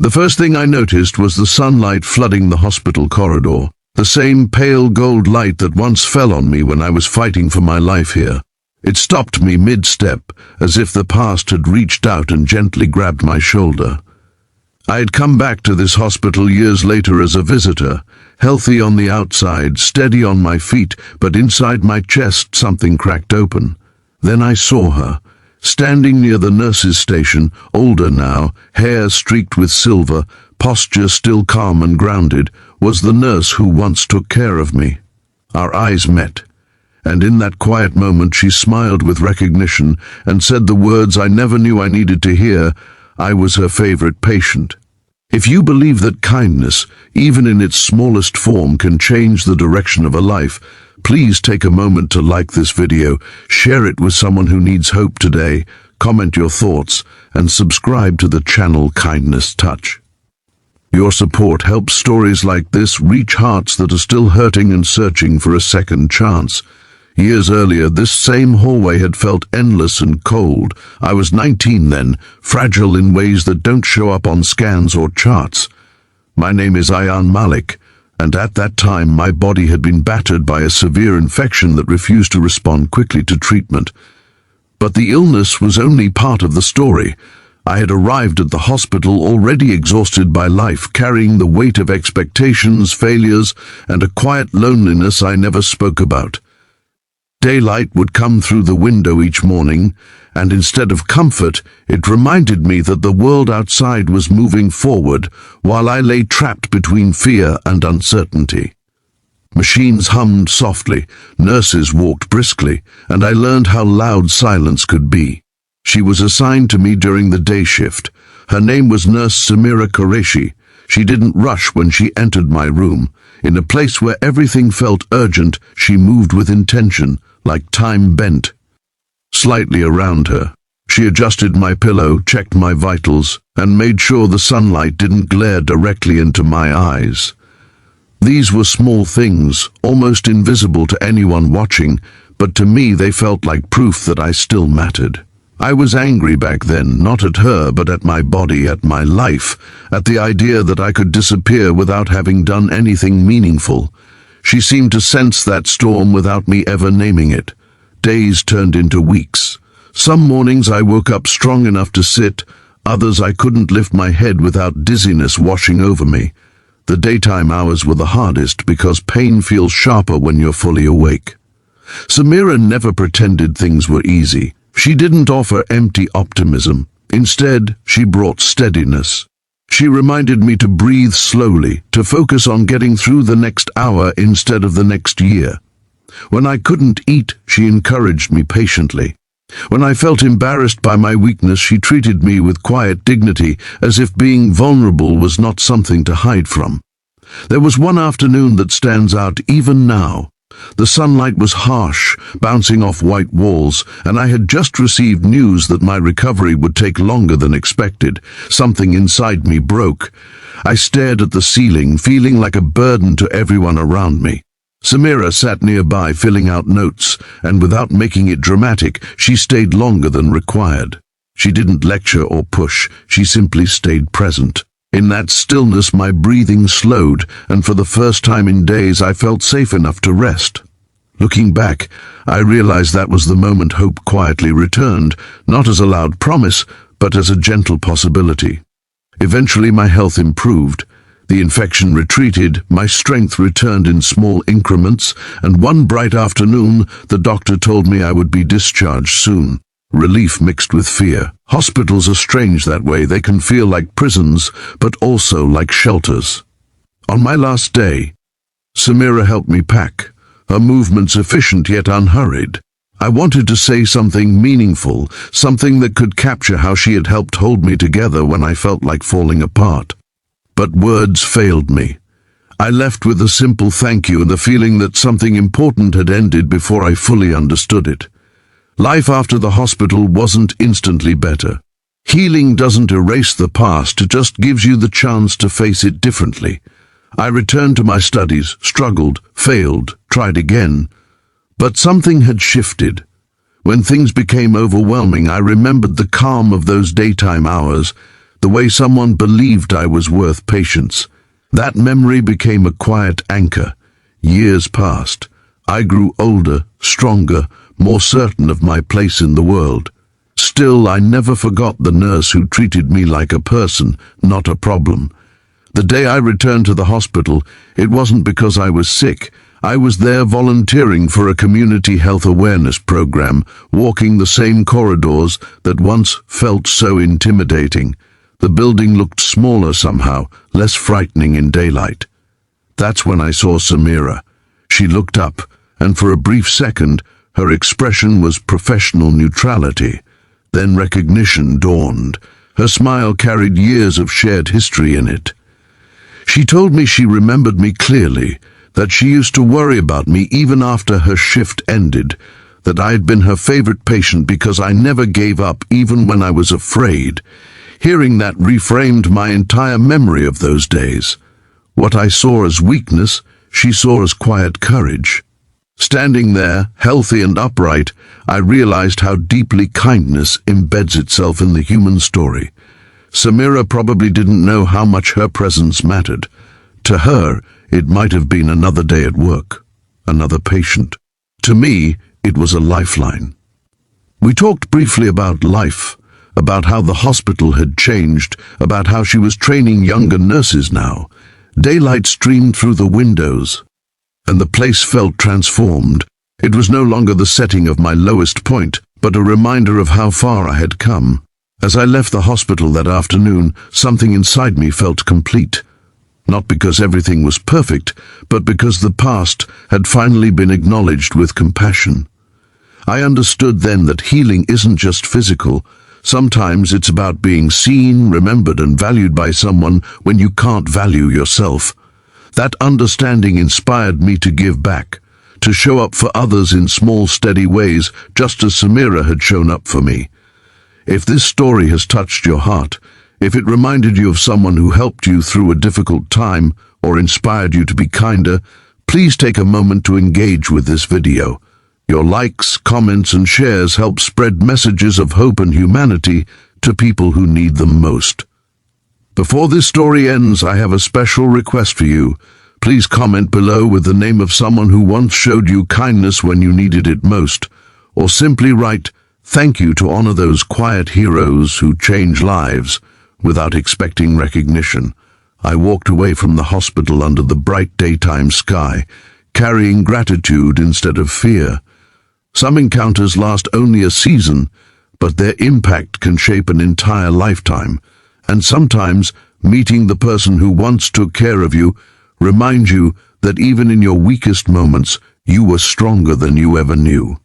The first thing I noticed was the sunlight flooding the hospital corridor, the same pale gold light that once fell on me when I was fighting for my life here. It stopped me mid-step, as if the past had reached out and gently grabbed my shoulder. I had come back to this hospital years later as a visitor, healthy on the outside, steady on my feet, but inside my chest something cracked open. Then I saw her, standing near the nurse's station, older now, hair streaked with silver, posture still calm and grounded, was the nurse who once took care of me. Our eyes met, and in that quiet moment she smiled with recognition and said the words I never knew I needed to hear. I was her favorite patient. If you believe that kindness, even in its smallest form, can change the direction of a life, please take a moment to like this video, share it with someone who needs hope today, comment your thoughts, and subscribe to the channel Kindness Touch. Your support helps stories like this reach hearts that are still hurting and searching for a second chance. Years earlier, this same hallway had felt endless and cold. I was 19 then, fragile in ways that don't show up on scans or charts. My name is Ayaan Malik, and at that time my body had been battered by a severe infection that refused to respond quickly to treatment. But the illness was only part of the story. I had arrived at the hospital already exhausted by life, carrying the weight of expectations, failures, and a quiet loneliness I never spoke about. Daylight would come through the window each morning, and instead of comfort, it reminded me that the world outside was moving forward while I lay trapped between fear and uncertainty. Machines hummed softly, nurses walked briskly, and I learned how loud silence could be. She was assigned to me during the day shift. Her name was Nurse Samira Qureshi. She didn't rush when she entered my room. In a place where everything felt urgent, she moved with intention, like time bent slightly around her. She adjusted my pillow, checked my vitals, and made sure the sunlight didn't glare directly into my eyes. These were small things, almost invisible to anyone watching, but to me they felt like proof that I still mattered. I was angry back then, not at her, but at my body, at my life, at the idea that I could disappear without having done anything meaningful. She seemed to sense that storm without me ever naming it. Days turned into weeks. Some mornings I woke up strong enough to sit, others I couldn't lift my head without dizziness washing over me. The daytime hours were the hardest because pain feels sharper when you're fully awake. Samira never pretended things were easy. She didn't offer empty optimism. Instead, she brought steadiness. She reminded me to breathe slowly, to focus on getting through the next hour instead of the next year. When I couldn't eat, she encouraged me patiently. When I felt embarrassed by my weakness, she treated me with quiet dignity, as if being vulnerable was not something to hide from. There was one afternoon that stands out even now. The sunlight was harsh, bouncing off white walls, and I had just received news that my recovery would take longer than expected. Something inside me broke. I stared at the ceiling, feeling like a burden to everyone around me. Samira sat nearby, filling out notes, and without making it dramatic, she stayed longer than required. She didn't lecture or push, she simply stayed present. In that stillness, my breathing slowed, and for the first time in days I felt safe enough to rest. Looking back, I realized that was the moment hope quietly returned, not as a loud promise, but as a gentle possibility. Eventually my health improved. The infection retreated, my strength returned in small increments, and one bright afternoon the doctor told me I would be discharged soon. Relief mixed with fear. Hospitals are strange that way. They can feel like prisons, but also like shelters. On my last day, Samira helped me pack, her movements efficient yet unhurried. I wanted to say something meaningful, something that could capture how she had helped hold me together when I felt like falling apart. But words failed me. I left with a simple thank you and the feeling that something important had ended before I fully understood it. Life after the hospital wasn't instantly better. Healing doesn't erase the past, it just gives you the chance to face it differently. I returned to my studies, struggled, failed, tried again. But something had shifted. When things became overwhelming, I remembered the calm of those daytime hours, the way someone believed I was worth patience. That memory became a quiet anchor. Years passed. I grew older, stronger, more certain of my place in the world. Still, I never forgot the nurse who treated me like a person, not a problem. The day I returned to the hospital, it wasn't because I was sick. I was there volunteering for a community health awareness program, walking the same corridors that once felt so intimidating. The building looked smaller somehow, less frightening in daylight. That's when I saw Samira. She looked up, and for a brief second, her expression was professional neutrality. Then recognition dawned. Her smile carried years of shared history in it. She told me she remembered me clearly, that she used to worry about me even after her shift ended, that I had been her favorite patient because I never gave up even when I was afraid. Hearing that reframed my entire memory of those days. What I saw as weakness, she saw as quiet courage. Standing there, healthy and upright, I realized how deeply kindness embeds itself in the human story. Samira probably didn't know how much her presence mattered. To her, it might have been another day at work, another patient. To me, it was a lifeline. We talked briefly about life, about how the hospital had changed, about how she was training younger nurses now. Daylight streamed through the windows, and the place felt transformed. It was no longer the setting of my lowest point, but a reminder of how far I had come. As I left the hospital that afternoon, something inside me felt complete. Not because everything was perfect, but because the past had finally been acknowledged with compassion. I understood then that healing isn't just physical. Sometimes it's about being seen, remembered, and valued by someone when you can't value yourself. That understanding inspired me to give back, to show up for others in small, steady ways, just as Samira had shown up for me. If this story has touched your heart, if it reminded you of someone who helped you through a difficult time or inspired you to be kinder, please take a moment to engage with this video. Your likes, comments, and shares help spread messages of hope and humanity to people who need them most. Before this story ends, I have a special request for you. Please comment below with the name of someone who once showed you kindness when you needed it most, or simply write, "Thank you," to honor those quiet heroes who change lives without expecting recognition. I walked away from the hospital under the bright daytime sky, carrying gratitude instead of fear. Some encounters last only a season, but their impact can shape an entire lifetime. And sometimes, meeting the person who once took care of you reminds you that even in your weakest moments, you were stronger than you ever knew.